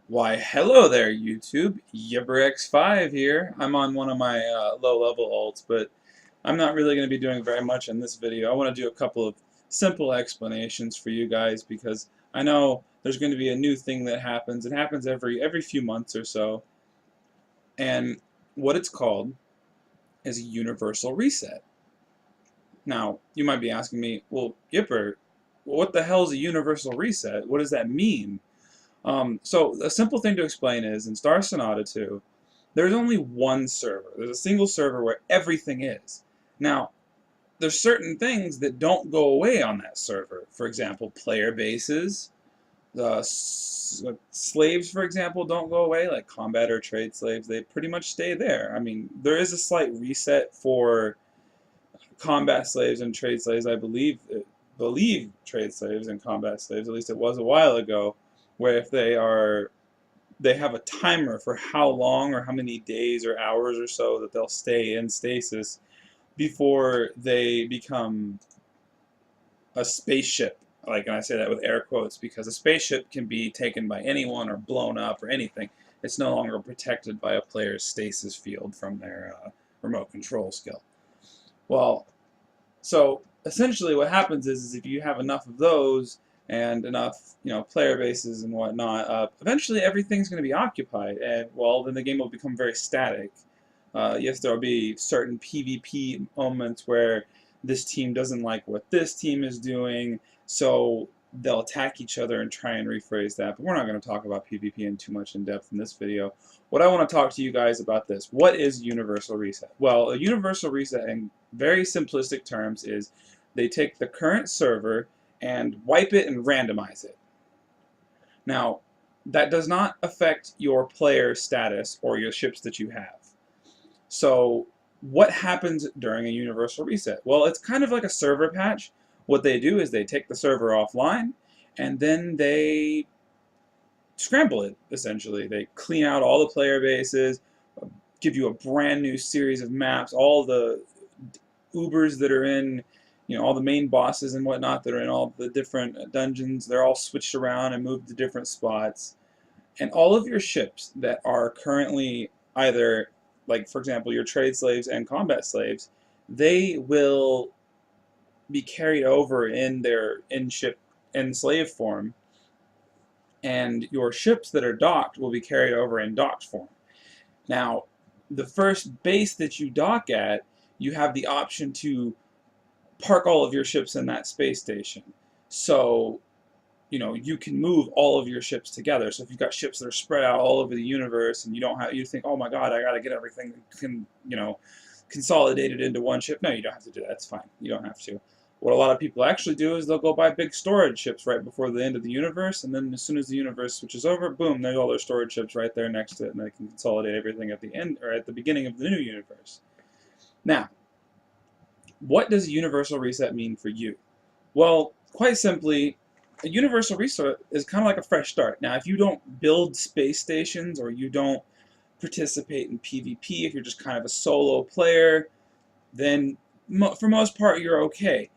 Why, hello there, YouTube. YibberX5 here. I'm on one of my low-level alts, but I'm not really going to be doing very much in this video. I want to do a couple of simple explanations for you guys because I know there's going to be a new thing that happens. It happens every few months or so, and what it's called is a universal reset. Now, you might be asking me, well, Yipper, what the hell is a universal reset? What does that mean? So a simple thing to explain is in Star Sonata 2, there's only one server. There's a single server where everything is. Now, there's certain things that don't go away on that server. For example, player bases, slaves, for example, don't go away, like combat or trade slaves. They pretty much stay there. I mean, there is a slight reset for combat slaves and trade slaves. I believe trade slaves and combat slaves. At least it was a while ago, where if they have a timer for how long or how many days or hours or so that they'll stay in stasis before they become a spaceship. Like, and I say that with air quotes because a spaceship can be taken by anyone or blown up or anything. It's no longer protected by a player's stasis field from their remote control skill. Well, so essentially what happens is if you have enough of those and enough, player bases and whatnot, eventually everything's going to be occupied, and well, then the game will become very static. Yes, there will be certain PvP moments where this team doesn't like what this team is doing, so they'll attack each other and try and rephrase that, but we're not going to talk about PvP in too much in depth in this video. What I want to talk to you guys about this. What is universal reset? Well, a universal reset in very simplistic terms is they take the current server and wipe it and randomize it. Now, that does not affect your player status or your ships that you have. So, what happens during a universal reset? Well, it's kind of like a server patch. What they do is they take the server offline and then they scramble it, essentially. They clean out all the player bases, give you a brand new series of maps, all the Ubers that are in, all the main bosses and whatnot that are in all the different dungeons, they're all switched around and moved to different spots. And all of your ships that are currently either, like for example, your trade slaves and combat slaves, they will be carried over in their in-ship and slave form, and your ships that are docked will be carried over in docked form. Now, the first base that you dock at, you have the option to park all of your ships in that space station. So, you can move all of your ships together. So if you've got ships that are spread out all over the universe and you think, oh my God, I got to get everything, consolidated into one ship. No, you don't have to do that. It's fine. You don't have to. What a lot of people actually do is they'll go buy big storage ships right before the end of the universe, and then as soon as the universe switches over, boom, there's all their storage ships right there next to it, and they can consolidate everything at the end or at the beginning of the new universe. Now, what does a universal reset mean for you? Well, quite simply, a universal reset is kind of like a fresh start. Now, if you don't build space stations or you don't participate in PvP, if you're just kind of a solo player, then for most part you're okay.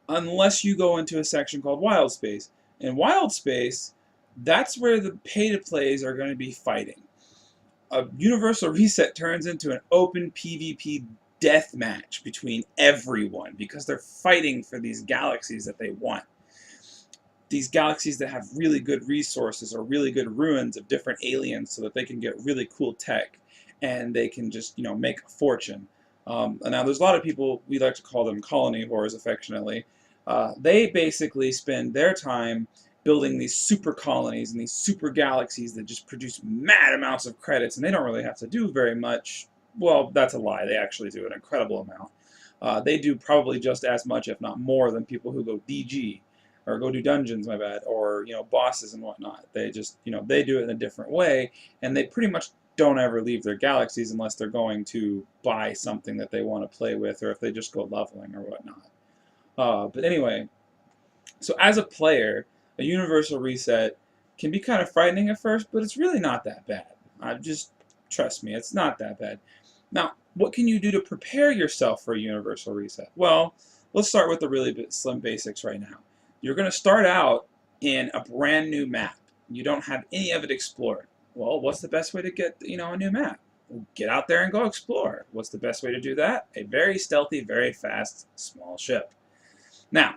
Unless you go into a section called Wild Space. In Wild Space, that's where the pay-to-plays are going to be fighting. A universal reset turns into an open PvP death match between everyone because they're fighting for these galaxies that they want. These galaxies that have really good resources or really good ruins of different aliens so that they can get really cool tech and they can just, make a fortune. Now, there's a lot of people, we like to call them colony whores affectionately. They basically spend their time building these super colonies and these super galaxies that just produce mad amounts of credits, and they don't really have to do very much. Well, that's a lie. They actually do an incredible amount. They do probably just as much, if not more, than people who go DG, or go do dungeons, my bad, or, bosses and whatnot. They just, they do it in a different way, and they pretty much don't ever leave their galaxies unless they're going to buy something that they want to play with, or if they just go leveling or whatnot. But anyway, so as a player, a universal reset can be kind of frightening at first, but it's really not that bad. Just trust me, it's not that bad. Now, what can you do to prepare yourself for a universal reset? Well, let's start with the really slim basics right now. You're going to start out in a brand new map. You don't have any of it explored. Well, what's the best way to get, a new map? Well, get out there and go explore. What's the best way to do that? A very stealthy, very fast, small ship. Now,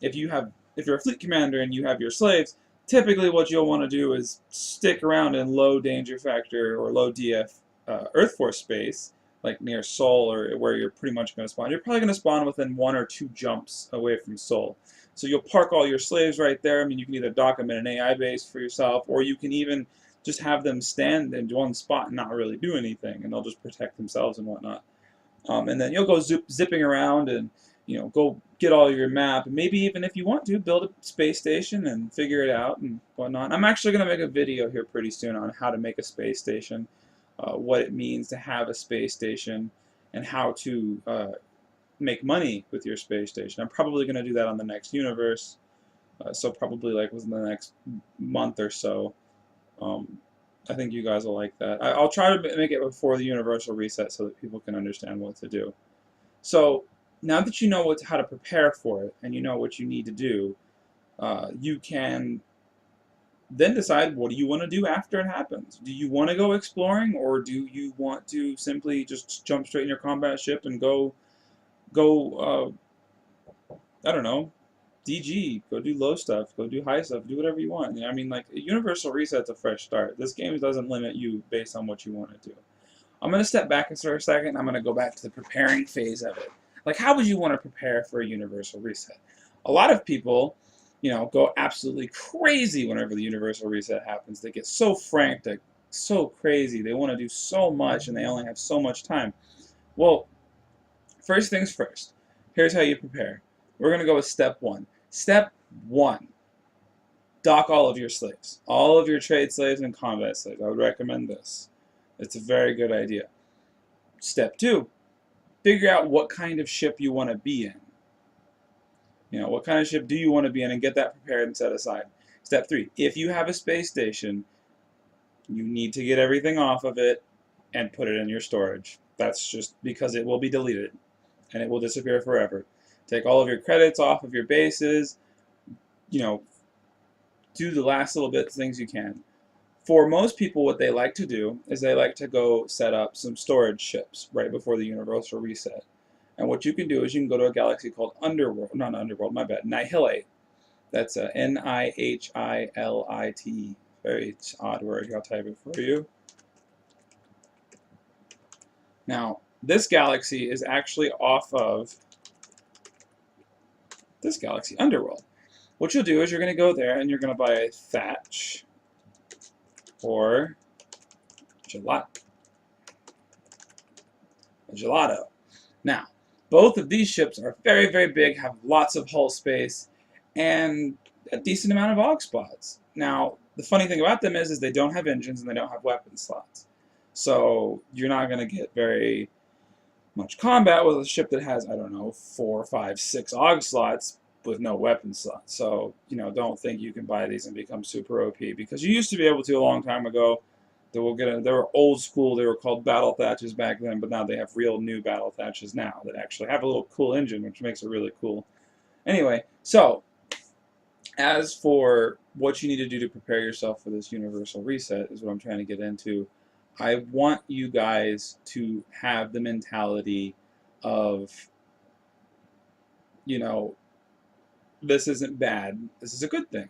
if you're a fleet commander and you have your slaves, typically what you'll want to do is stick around in low danger factor or low DF Earth Force space, like near Sol or where you're pretty much going to spawn. You're probably going to spawn within 1 or 2 jumps away from Sol. So you'll park all your slaves right there. I mean, you can either dock them in an AI base for yourself, or you can even just have them stand in one spot and not really do anything, and they'll just protect themselves and whatnot. And then you'll go zipping around and go get all your map. And maybe even if you want to build a space station and figure it out and whatnot. I'm actually going to make a video here pretty soon on how to make a space station, what it means to have a space station, and how to make money with your space station. I'm probably going to do that on the next universe, so probably like within the next month or so. Um, I think you guys will like that. I'll try to make it before the universal reset so that people can understand what to do. So now that you know how to prepare for it and you know what you need to do, you can then decide what do you want to do after it happens. Do you want to go exploring, or do you want to simply just jump straight in your combat ship and go I don't know, DG, go do low stuff, go do high stuff, do whatever you want. I mean, like, a universal reset's a fresh start. This game doesn't limit you based on what you want to do. I'm going to step back for a second. I'm going to go back to the preparing phase of it. Like, how would you want to prepare for a universal reset? A lot of people, go absolutely crazy whenever the universal reset happens. They get so frantic, so crazy. They want to do so much, and they only have so much time. Well, first things first. Here's how you prepare. We're going to go with step one. Step one, dock all of your slaves. All of your trade slaves and combat slaves. I would recommend this. It's a very good idea. Step two, figure out what kind of ship you want to be in. What kind of ship do you want to be in, and get that prepared and set aside. Step three, if you have a space station, you need to get everything off of it and put it in your storage. That's just because it will be deleted and it will disappear forever. Take all of your credits off of your bases, do the last little bit of things you can. For most people, what they like to do is they like to go set up some storage ships right before the universal reset. And what you can do is you can go to a galaxy called Underworld, not Underworld, my bad, Nihilate. That's a Nihilite. Very odd word here, I'll type it for you. Now, this galaxy is actually off of this galaxy, Underworld. What you'll do is you're going to go there and you're going to buy a thatch or gelato. Now, both of these ships are very, very big, have lots of hull space, and a decent amount of AUG spots. Now, the funny thing about them is they don't have engines and they don't have weapon slots. So you're not going to get very much combat with a ship that has, I don't know, 4, 5, 6 AUG slots with no weapon slots. So, don't think you can buy these and become super OP, because you used to be able to a long time ago. They were old school, they were called battle thatches back then, but now they have real new battle thatches now that actually have a little cool engine, which makes it really cool. Anyway, so as for what you need to do to prepare yourself for this universal reset is what I'm trying to get into. I want you guys to have the mentality of, this isn't bad, this is a good thing.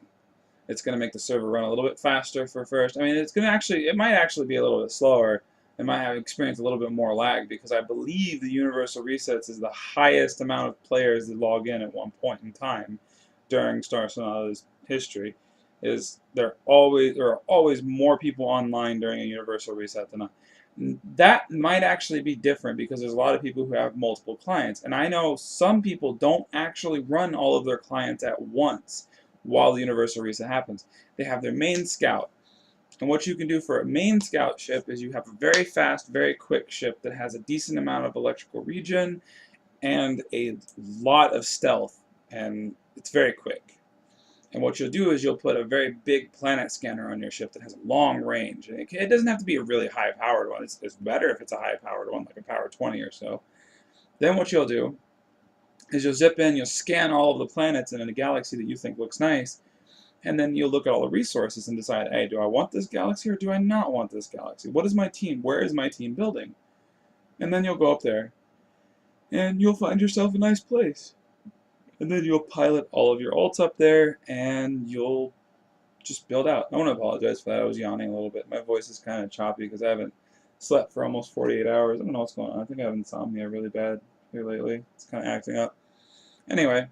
It's going to make the server run a little bit faster for first. I mean, it might actually be a little bit slower. It might have experienced a little bit more lag, because I believe the universal resets is the highest amount of players that log in at one point in time during Star Sonata's history. There are always more people online during a universal reset than not. That might actually be different because there's a lot of people who have multiple clients, and I know some people don't actually run all of their clients at once while the universal reset happens. They have their main scout, and what you can do for a main scout ship is you have a very fast, very quick ship that has a decent amount of electrical regen and a lot of stealth, and it's very quick. And what you'll do is you'll put a very big planet scanner on your ship that has a long range. And it doesn't have to be a really high-powered one. It's better if it's a high-powered one, like a power 20 or so. Then what you'll do is you'll zip in, you'll scan all of the planets in a galaxy that you think looks nice, And then you'll look at all the resources and decide, hey, do I want this galaxy or do I not want this galaxy? What is my team? Where is my team building? And then you'll go up there and you'll find yourself a nice place. And then you'll pilot all of your ults up there and you'll just build out. I want to apologize for that. I was yawning a little bit. My voice is kind of choppy because I haven't slept for almost 48 hours. I don't know what's going on. I think I have insomnia really bad here lately. It's kind of acting up. Anyway,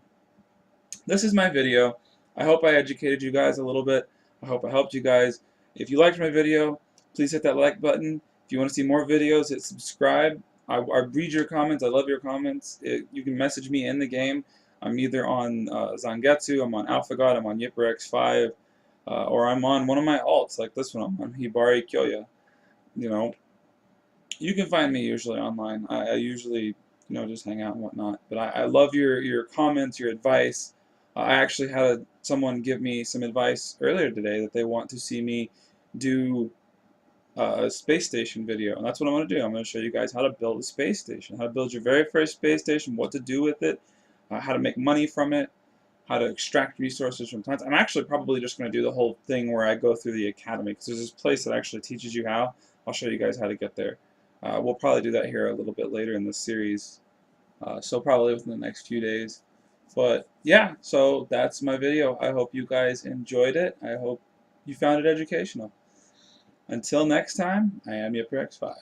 this is my video. I hope I educated you guys a little bit. I hope I helped you guys. If you liked my video, please hit that like button. If you want to see more videos, hit subscribe. I read your comments. I love your comments. You can message me in the game. I'm either on Zangetsu, I'm on AlphaGod, I'm on YipperX5, or I'm on one of my alts, like this one I'm on, Hibari Kyoya. You know, you can find me usually online. I usually, just hang out and whatnot. But I love your comments, your advice. I actually had someone give me some advice earlier today that they want to see me do a space station video, and that's what I'm going to do. I'm going to show you guys how to build a space station, how to build your very first space station, what to do with it, how to make money from it, how to extract resources from planets. I'm actually probably just going to do the whole thing where I go through the academy, because there's this place that actually teaches you how. I'll show you guys how to get there. We'll probably do that here a little bit later in this series, so probably within the next few days. But yeah, so that's my video. I hope you guys enjoyed it. I hope you found it educational. Until next time, I am YipperX5.